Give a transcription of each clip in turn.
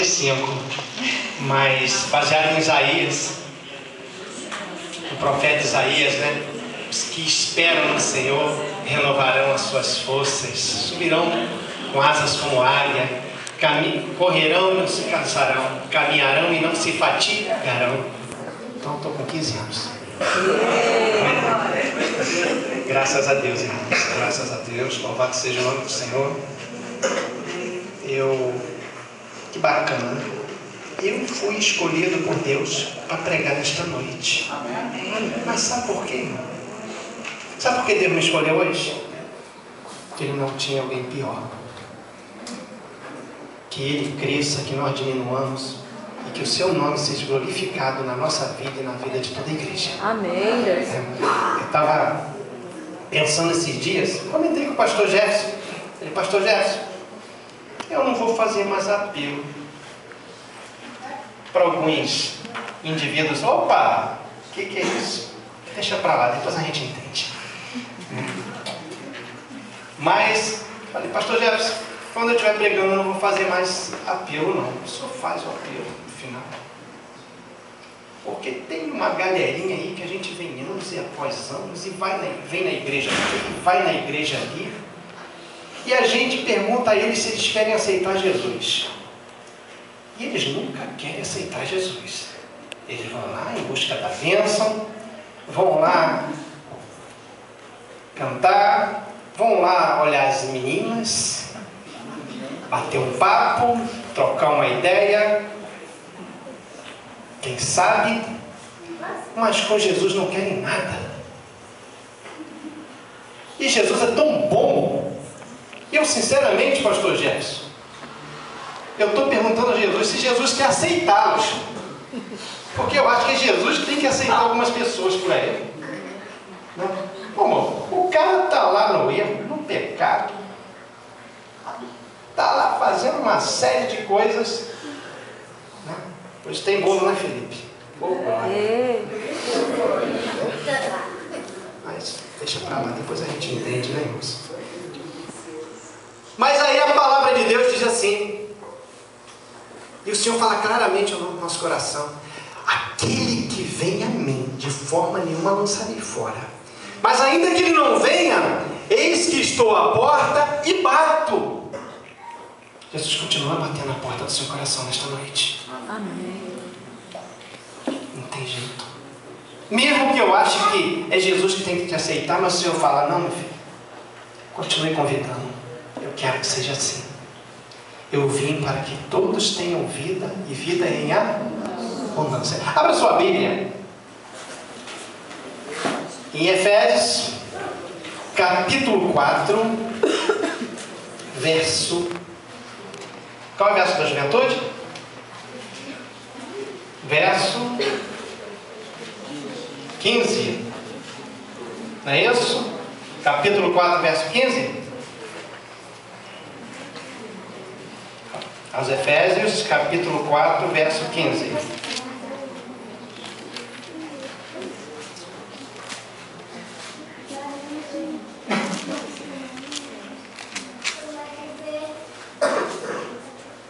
5, mas baseado em Isaías, o profeta Isaías, né? Os que esperam no Senhor renovarão as suas forças, subirão com asas como águia, correrão e não se cansarão, caminharão e não se fatigarão. Então estou com 15 anos. Graças a Deus, irmãos. Graças a Deus. Louvado seja o nome do Senhor. Que bacana. Eu fui escolhido por Deus para pregar nesta noite. Mas sabe por quê, irmão? Sabe por que Deus me escolheu hoje? Que Ele não tinha alguém pior. Que Ele cresça, que nós diminuamos e que o Seu nome seja glorificado na nossa vida e na vida de toda a igreja. Amém. Eu estava pensando esses dias, comentei com o pastor Jefferson. Ele, pastor Jefferson, eu não vou fazer mais apelo para alguns indivíduos. Opa, o que é isso? Deixa para lá, depois a gente entende. Mas, falei, pastor Jefferson, quando eu estiver pregando eu não vou fazer mais apelo não. O senhor faz o apelo no final. Porque tem uma galerinha aí que a gente vem anos e após anos e vem na igreja aqui, vai na igreja ali. E a gente pergunta a eles se eles querem aceitar Jesus. E eles nunca querem aceitar Jesus. Eles vão lá em busca da bênção, vão lá cantar, vão lá olhar as meninas, bater um papo, trocar uma ideia, quem sabe, mas com Jesus não querem nada. E Jesus é tão bom. Eu sinceramente, pastor Jefferson, eu estou perguntando a Jesus se Jesus quer aceitá-los. Porque eu acho que Jesus tem que aceitar algumas pessoas por aí. Como? O cara está lá no erro, no pecado. Está lá fazendo uma série de coisas. Pois tem bolo, né, Felipe? Bolo. Mas deixa para lá, depois a gente entende, né, irmãos? Mas aí a palavra de Deus diz assim, e o Senhor fala claramente no nosso coração: aquele que vem a mim, de forma nenhuma lançarei fora. Mas ainda que ele não venha, eis que estou à porta e bato. Jesus continua batendo na porta do seu coração nesta noite. Amém. Não tem jeito. Mesmo que eu ache que é Jesus que tem que te aceitar, mas o Senhor fala: não, meu filho, continue convidando. Eu quero que seja assim. Eu vim para que todos tenham vida e vida em abundância. Abra sua Bíblia em Efésios, capítulo 4, verso... Qual é o verso da juventude? Verso 15. Não é isso? Capítulo 4, verso 15. Aos Efésios, capítulo 4, verso 15.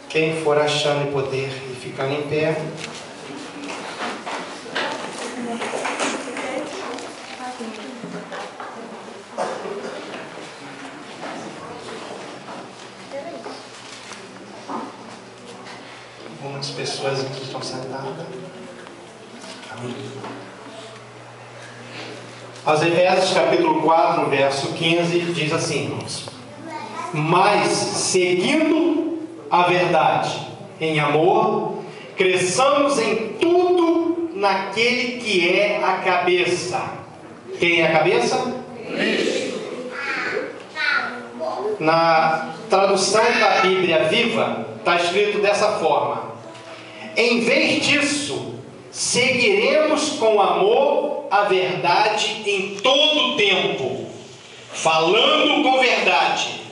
Quem for achando poder e ficando em pé. Algumas pessoas aqui estão sentadas. Amém. Aos Efésios, capítulo 4, verso 15, diz assim, irmãos: mas seguindo a verdade em amor, cresçamos em tudo naquele que é a cabeça. Quem é a cabeça? Cristo. Na tradução da Bíblia Viva está escrito dessa forma: em vez disso, seguiremos com amor a verdade em todo o tempo, falando com verdade,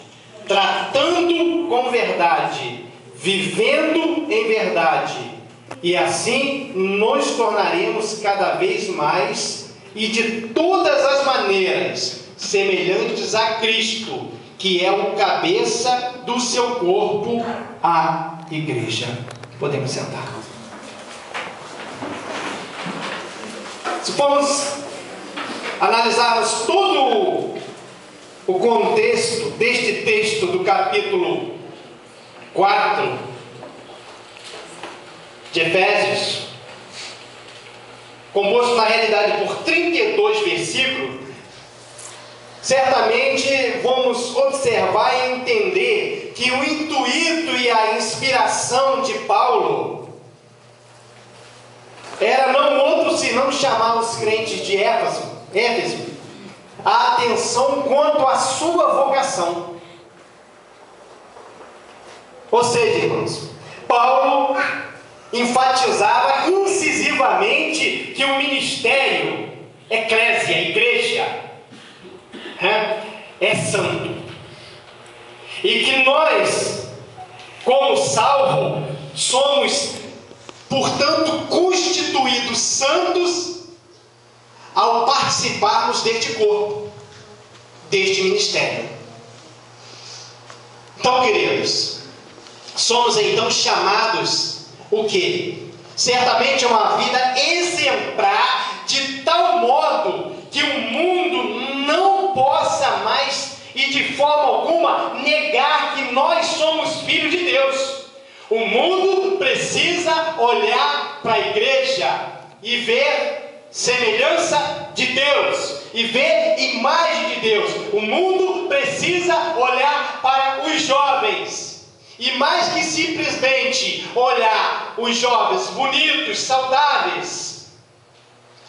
tratando com verdade, vivendo em verdade, e assim nos tornaremos cada vez mais e de todas as maneiras semelhantes a Cristo, que é o cabeça do seu corpo, a igreja. Podemos sentar. Se formos analisarmos todo o contexto deste texto do capítulo 4 de Efésios, composto na realidade por 32 versículos, certamente vamos observar e entender que o intuito e a inspiração de Paulo era não outro senão chamar os crentes de Éfeso a atenção quanto à sua vocação. Ou seja, irmãos, Paulo enfatizava incisivamente que o ministério, eclésia, igreja, é santo. E que nós, como salvo, somos, portanto, constituídos santos ao participarmos deste corpo, deste ministério. Então, queridos, somos então chamados o quê? Certamente uma vida exemplar, de tal modo que o mundo não possa mais e de forma alguma negar que nós somos filhos de Deus. O mundo precisa olhar para a igreja e ver semelhança de Deus e ver imagem de Deus. O mundo precisa olhar para os jovens e mais que simplesmente olhar os jovens bonitos, saudáveis,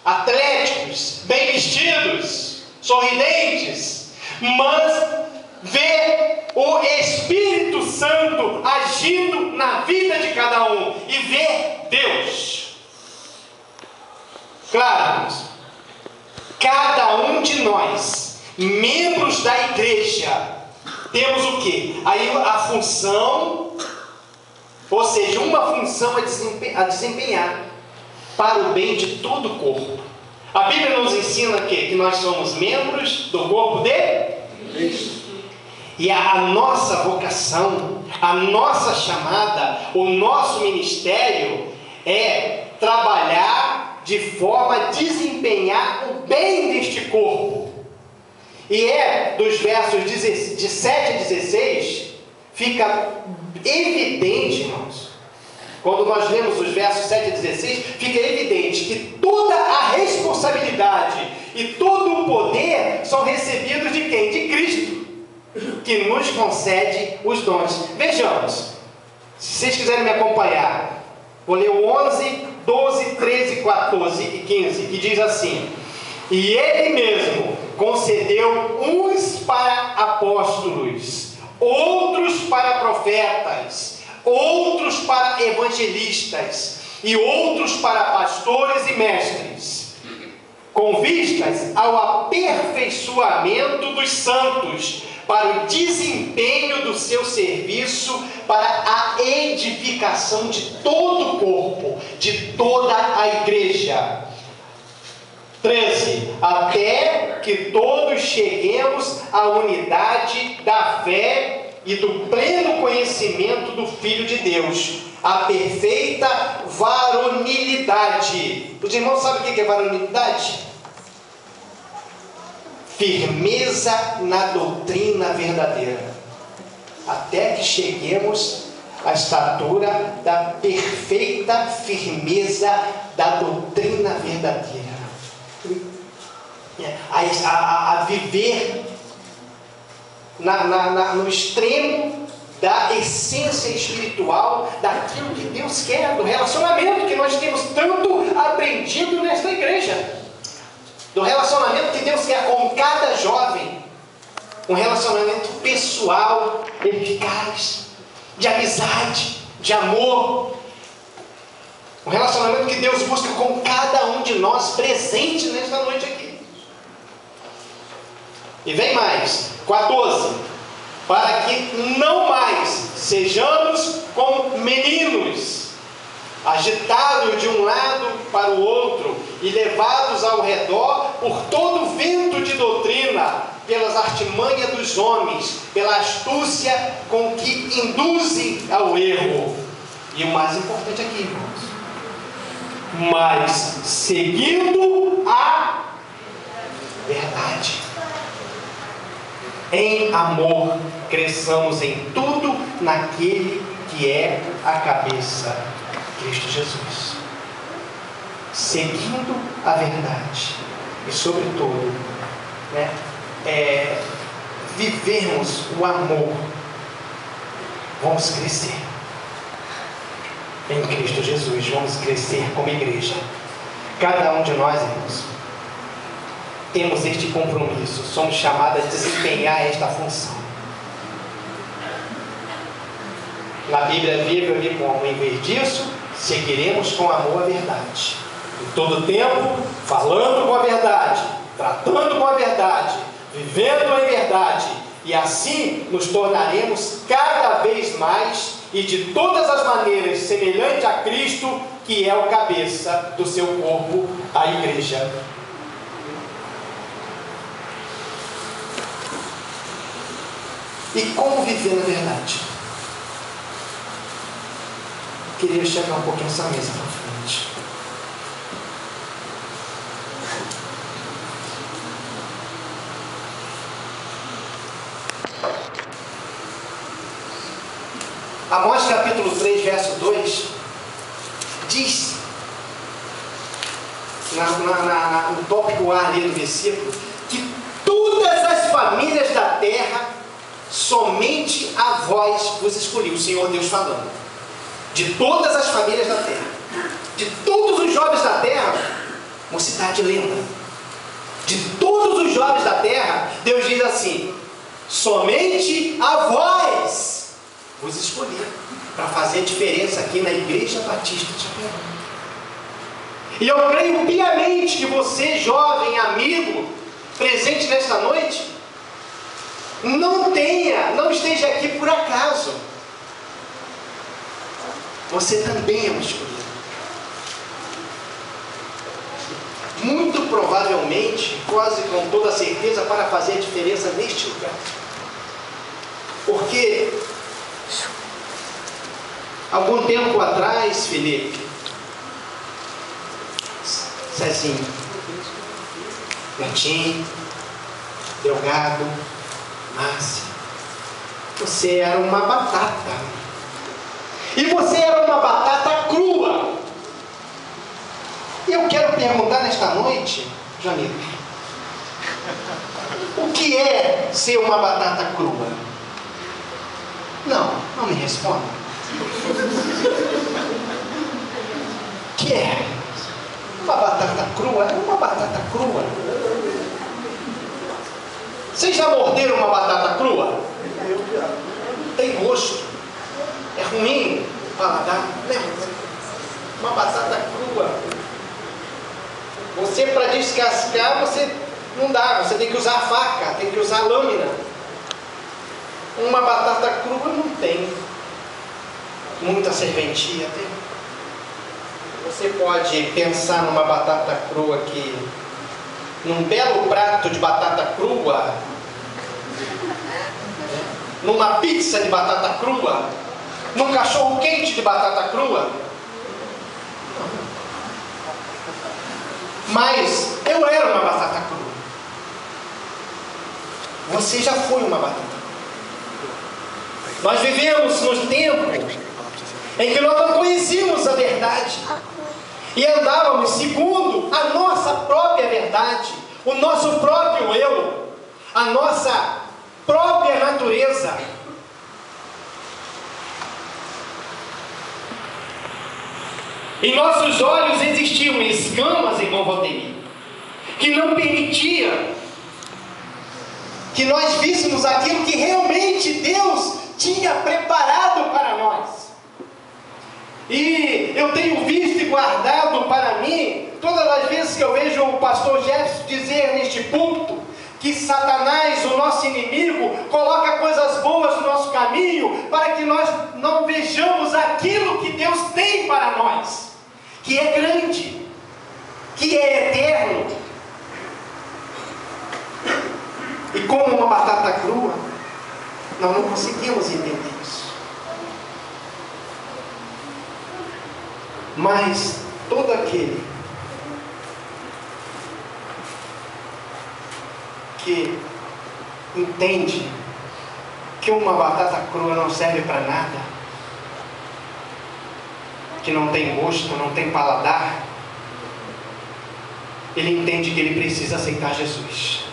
atléticos, bem vestidos, sorridentes, mas ver o Espírito Santo agindo na vida de cada um e ver Deus. Claro, irmãos, cada um de nós, membros da igreja, temos o quê? Aí a função, ou seja, uma função a desempenhar para o bem de todo o corpo. A Bíblia nos ensina que nós somos membros do corpo de Cristo. E a nossa vocação, a nossa chamada, o nosso ministério é trabalhar de forma a desempenhar o bem deste corpo. E dos versos de 7 a 16, fica evidente, irmãos, quando nós lemos os versos 7 a 16, fica evidente que toda a responsabilidade e todo o poder são recebidos de quem? De Cristo, que nos concede os dons. Vejamos, se vocês quiserem me acompanhar, vou ler o 11, 12, 13, 14 e 15, que diz assim: e Ele mesmo concedeu uns para apóstolos, outros para profetas, outros para evangelistas e outros para pastores e mestres, com vistas ao aperfeiçoamento dos santos, para o desempenho do seu serviço, para a edificação de todo o corpo, de toda a igreja. 13. Até que todos cheguemos à unidade da fé e do pleno conhecimento do Filho de Deus, a perfeita varonilidade. Os irmãos sabem o que é varonilidade? Firmeza na doutrina verdadeira. Até que cheguemos à estatura da perfeita firmeza da doutrina verdadeira. A viver no extremo da essência espiritual, daquilo que Deus quer, do relacionamento que nós temos tanto aprendido nesta igreja, do relacionamento que Deus quer com cada jovem, um relacionamento pessoal, eficaz, de amizade, de amor, um relacionamento que Deus busca com cada um de nós presente nesta noite aqui. E vem mais, 14, para que não mais sejamos como meninos, agitados de um lado para o outro e levados ao redor por todo o vento de doutrina, pelas artimanhas dos homens, pela astúcia com que induzem ao erro. E o mais importante aqui, irmãos, mas seguindo a verdade. Em amor, cresçamos em tudo naquele que é a cabeça, Cristo Jesus. Seguindo a verdade. E sobretudo, vivermos o amor. Vamos crescer em Cristo Jesus. Vamos crescer como igreja. Cada um de nós, irmãos, temos este compromisso. Somos chamados a desempenhar esta função. Na Bíblia Viva eu li como: em vez disso, seguiremos com amor a verdade. Em todo tempo, falando com a verdade, tratando com a verdade, vivendo em verdade. E assim nos tornaremos cada vez mais e de todas as maneiras semelhante a Cristo, que é o cabeça do seu corpo, a igreja. E como viver na verdade? Queria chegar um pouquinho essa mesa para frente. Amós capítulo 3, verso 2 diz, no tópico A ali do versículo, que todas as famílias da terra, somente a vós vos escolhi. O Senhor Deus falando. De todas as famílias da terra, de todos os jovens da terra, mocidade lenta, de todos os jovens da terra, Deus diz assim: somente a vós vos escolhi para fazer diferença aqui na Igreja Batista de Chapecó. E eu creio piamente que você, jovem, amigo, presente nesta noite, não esteja aqui por acaso. Você também é um escolhido. Muito provavelmente, quase com toda certeza, para fazer a diferença neste lugar. Porque algum tempo atrás, Felipe, Cezinho, Betinho, Delgado, Márcia, você era uma batata. E você era uma batata crua. E eu quero perguntar nesta noite, Jamil, o que é ser uma batata crua? Não me responda. O que é? Uma batata crua? É uma batata crua. Vocês já morderam uma batata crua? Tem gosto. É ruim o paladar. Uma batata crua. Você, para descascar, você não dá. Você tem que usar a faca, tem que usar a lâmina. Uma batata crua não tem muita serventia. Tem. Você pode pensar numa batata crua que, num belo prato de batata crua, numa pizza de batata crua, num cachorro quente de batata crua. Mas eu era uma batata crua. Você já foi uma batata crua. Nós vivemos nos tempos em que nós não conhecíamos a verdade e andávamos segundo a nossa própria verdade, o nosso próprio eu, a nossa própria natureza. Em nossos olhos existiam escamas, irmão Valdemir, que não permitia que nós víssemos aquilo que realmente Deus tinha preparado para nós. E eu tenho visto e guardado para mim, todas as vezes que eu vejo o pastor Jefferson dizer neste púlpito, que Satanás, o nosso inimigo, coloca coisas boas no nosso caminho, para que nós não vejamos aquilo que Deus tem para nós, que é grande, que é eterno. E como uma batata crua, nós não conseguimos entender isso. Mas todo aquele que entende que uma batata crua não serve para nada, que não tem gosto, não tem paladar, ele entende que ele precisa aceitar Jesus.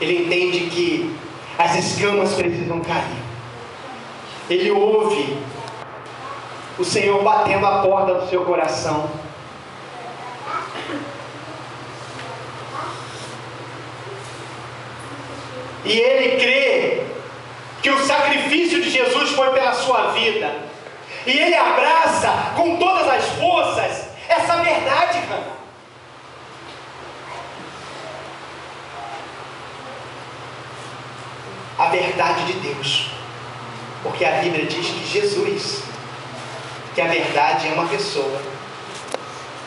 Ele entende que as escamas precisam cair. Ele ouve o Senhor batendo a porta do seu coração. E ele crê que o sacrifício de Jesus foi pela sua vida. E ele abraça com todas as forças essa verdade, Hannah. A verdade de Deus. Porque a Bíblia diz que Jesus, que a verdade é uma pessoa.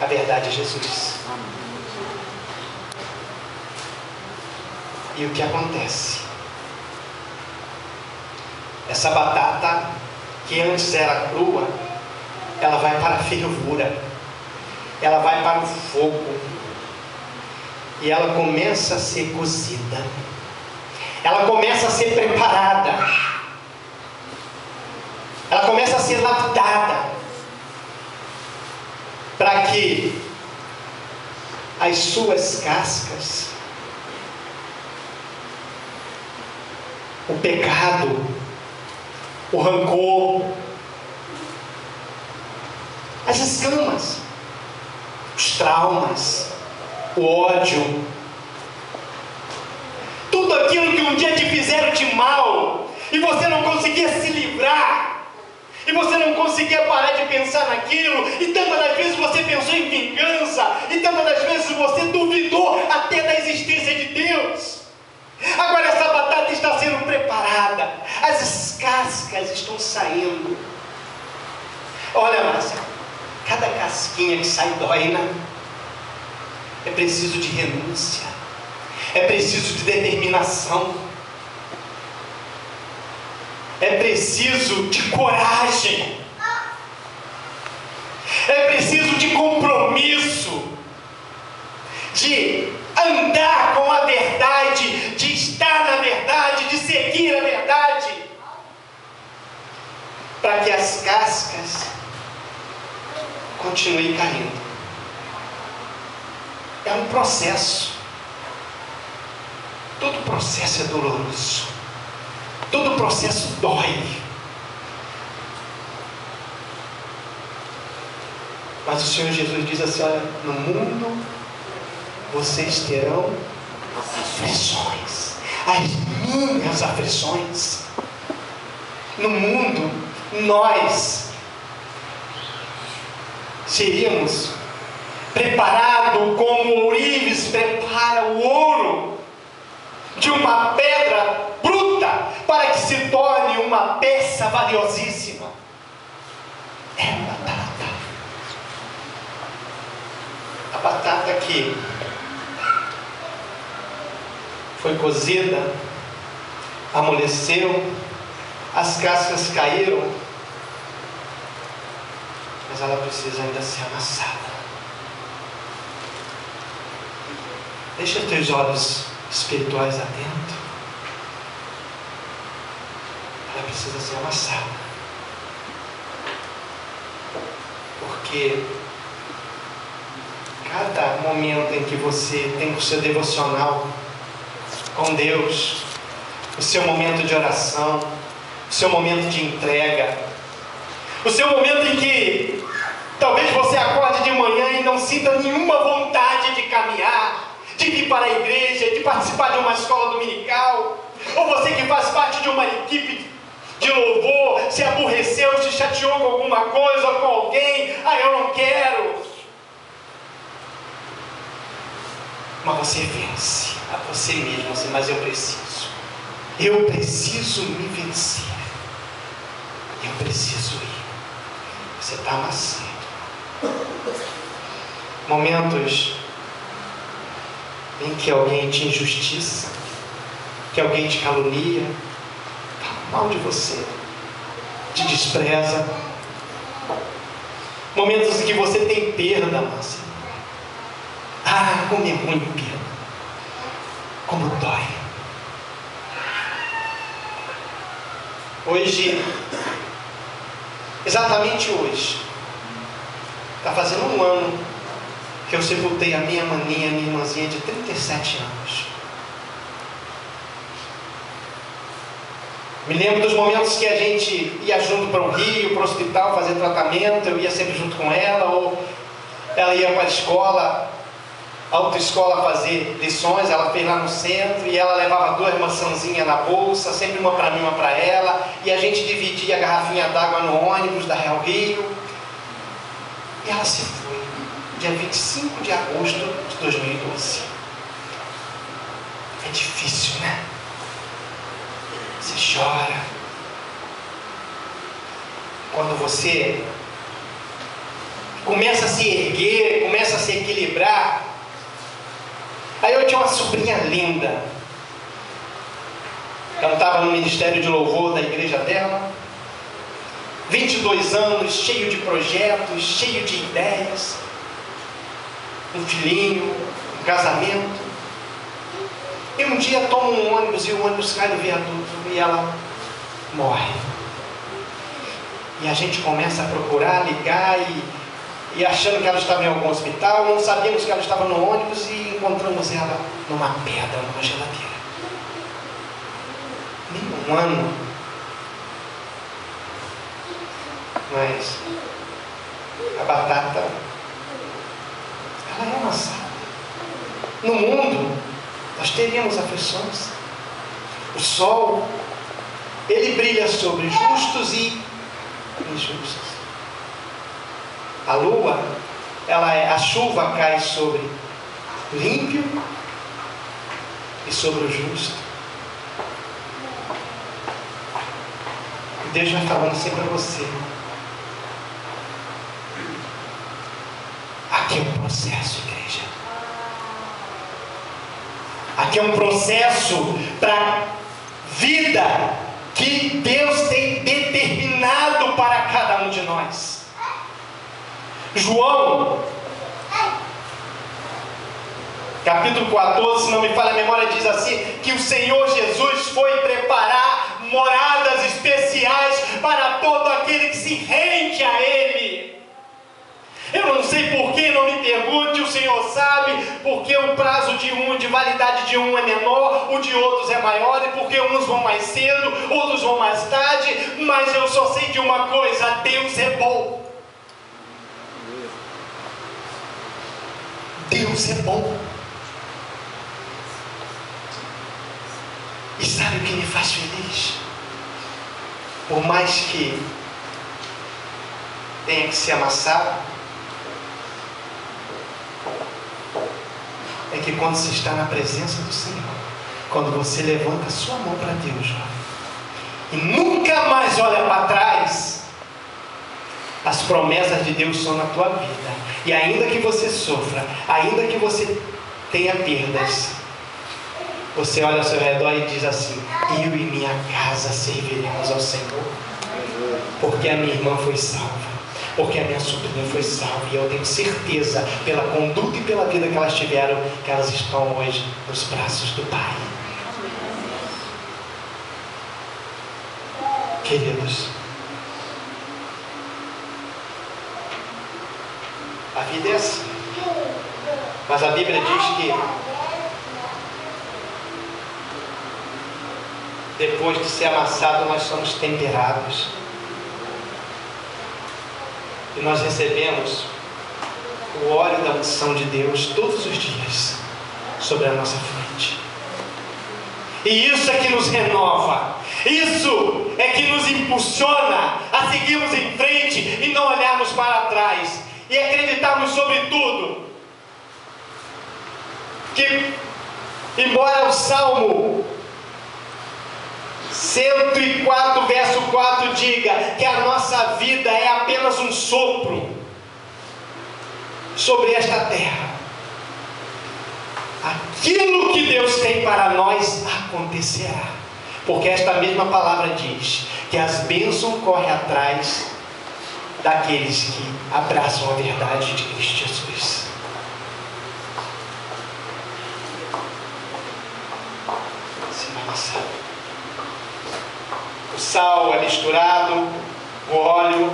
A verdade é Jesus. E o que acontece? Essa batata, que antes era crua, ela vai para a fervura, ela vai para o fogo, e ela começa a ser cozida, ela começa a ser preparada, ela começa a ser lapidada, para que as suas cascas, o pecado, o rancor, as escamas, os traumas, o ódio, tudo aquilo que um dia te fizeram de mal e você não conseguia se livrar, e você não conseguia parar de pensar naquilo, e tantas das vezes você pensou em vingança, e tantas das vezes você duvidou até da existência de Deus. Agora essa batata está sendo preparada, as cascas estão saindo. Olha, Márcia, cada casquinha que sai dói, né? É preciso de renúncia, é preciso de determinação, é preciso de coragem, é preciso de compromisso, de andar com a verdade, de estar na verdade, de seguir a verdade, para que as cascas continuem caindo. É um processo. Todo processo é doloroso, todo processo dói, mas o Senhor Jesus diz assim: olha, no mundo vocês terão aflições, as minhas aflições. No mundo nós seríamos preparados como ourives prepara o ouro de uma pedra bruta para que se torne uma peça valiosíssima. É a batata. A batata que foi cozida, amoleceu, as cascas caíram, mas ela precisa ainda ser amassada. Deixa os teus olhos espirituais atentos. Ela precisa ser amassada, porque cada momento em que você tem o seu devocional com Deus, o seu momento de oração, o seu momento de entrega, o seu momento em que talvez você acorde de manhã e não sinta nenhuma vontade de caminhar, de ir para a igreja, de participar de uma escola dominical, ou você que faz parte de uma equipe de louvor, se aborreceu, se chateou com alguma coisa ou com alguém, eu não quero. Mas você vence a você mesmo, mas eu preciso me vencer, eu preciso ir. Você está amassando. Momentos em que alguém te injustiça, que alguém te calunia, fala mal de você, te despreza. Momentos você tem perda, Márcia. Ah, como é ruim perda. Como dói. Hoje, exatamente hoje, está fazendo um ano que eu sepultei a minha maninha, minha irmãzinha de 37 anos. Me lembro dos momentos que a gente ia junto para o Rio, para o hospital fazer tratamento, eu ia sempre junto com ela, ou ela ia para a escola, autoescola, fazer lições, ela fez lá no centro, e ela levava 2 maçãzinhas na bolsa, sempre uma para mim, uma para ela, e a gente dividia a garrafinha d'água no ônibus da Real Rio, e ela se foi, dia 25 de agosto de 2012. É difícil, né? Você chora. Quando você começa a se erguer, começa a se equilibrar. Aí eu tinha uma sobrinha linda. Ela estava no ministério de louvor da igreja dela. 22 anos, cheio de projetos, cheio de ideias. Um filhinho, um casamento. E um dia toma um ônibus e o ônibus cai do viaduto e ela morre. E a gente começa a procurar, ligar e achando que ela estava em algum hospital, não sabíamos que ela estava no ônibus e encontramos ela numa pedra, numa geladeira. Nem um ano. Mas a batata, ela é amassada. No mundo, nós teríamos aflições. O sol, ele brilha sobre justos e injustos. A lua, a chuva cai sobre o ímpio e sobre o justo. E Deus vai falando assim para você. Aqui é um processo, igreja. Aqui é um processo para vida que Deus tem determinado para cada um de nós. João, capítulo 14, se não me falha a memória, diz assim, que o Senhor Jesus foi preparar moradas especiais para todo aquele que se rende a Ele. Eu não sei porquê, não me pergunte, o Senhor sabe, porque o prazo de validade de um é menor, o de outros é maior, e porque uns vão mais cedo, outros vão mais tarde, mas eu só sei de uma coisa: Deus é bom. Deus é bom. E sabe o que me faz feliz? Por mais que tenha que ser amassado, é que quando você está na presença do Senhor, quando você levanta a sua mão para Deus, jovem, e nunca mais olha para trás, as promessas de Deus são na tua vida. E ainda que você sofra, ainda que você tenha perdas, você olha ao seu redor e diz assim: eu e minha casa serviremos ao Senhor, porque a minha irmã foi salva, porque a minha sobrinha foi salva, e eu tenho certeza, pela conduta e pela vida que elas tiveram, que elas estão hoje nos braços do Pai. Queridos, a vida é assim, mas a Bíblia diz que depois de ser amassado, nós somos temperados. E nós recebemos o óleo da unção de Deus todos os dias sobre a nossa frente. E isso é que nos renova. Isso é que nos impulsiona a seguirmos em frente e não olharmos para trás. E acreditarmos sobretudo que, embora o Salmo 104, verso 4 diga que a nossa vida é apenas um sopro sobre esta terra, aquilo que Deus tem para nós acontecerá, porque esta mesma palavra diz que as bênçãos correm atrás daqueles que abraçam a verdade de Cristo Jesus. O sal é misturado, o óleo,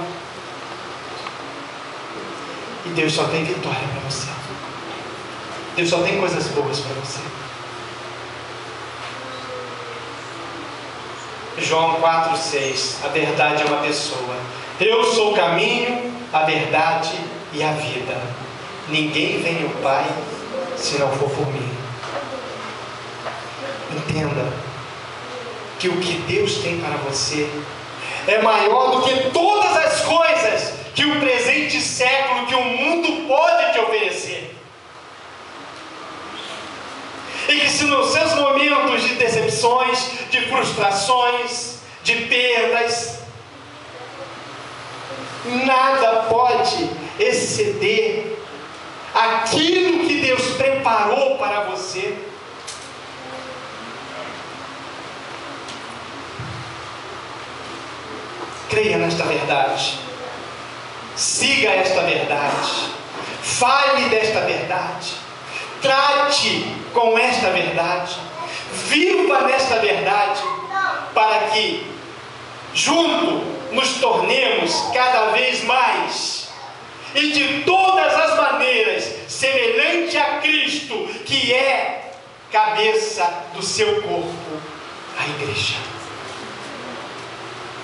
e Deus só tem vitória para você. Deus só tem coisas boas para você. João 4,6. A verdade é uma pessoa. Eu sou o caminho, a verdade e a vida. Ninguém vem ao Pai se não for por mim. Entenda que o que Deus tem para você é maior do que todas as coisas que o presente século, que o mundo pode te oferecer. E que se nos seus momentos de decepções, de frustrações, de perdas, nada pode exceder aquilo que Deus preparou para você. Creia nesta verdade, siga esta verdade, fale desta verdade, trate com esta verdade, viva nesta verdade, para que junto nos tornemos cada vez mais e de todas as maneiras semelhante a Cristo, que é cabeça do seu corpo, a igreja.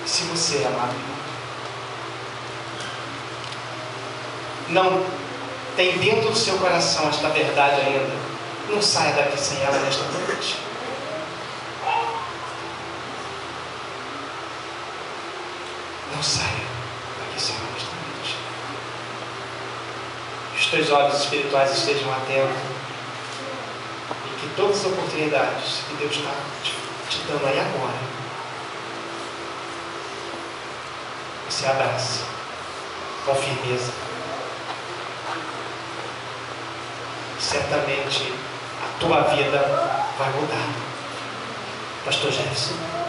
Se você, amado, não tem dentro do seu coração esta verdade ainda, não saia daqui sem ela nesta noite. Não saia daqui sem ela nesta noite. Que os teus olhos espirituais estejam atentos e que todas as oportunidades que Deus está te dando aí agora, você abraça com firmeza. Certamente a tua vida vai mudar. Pastor Jefferson.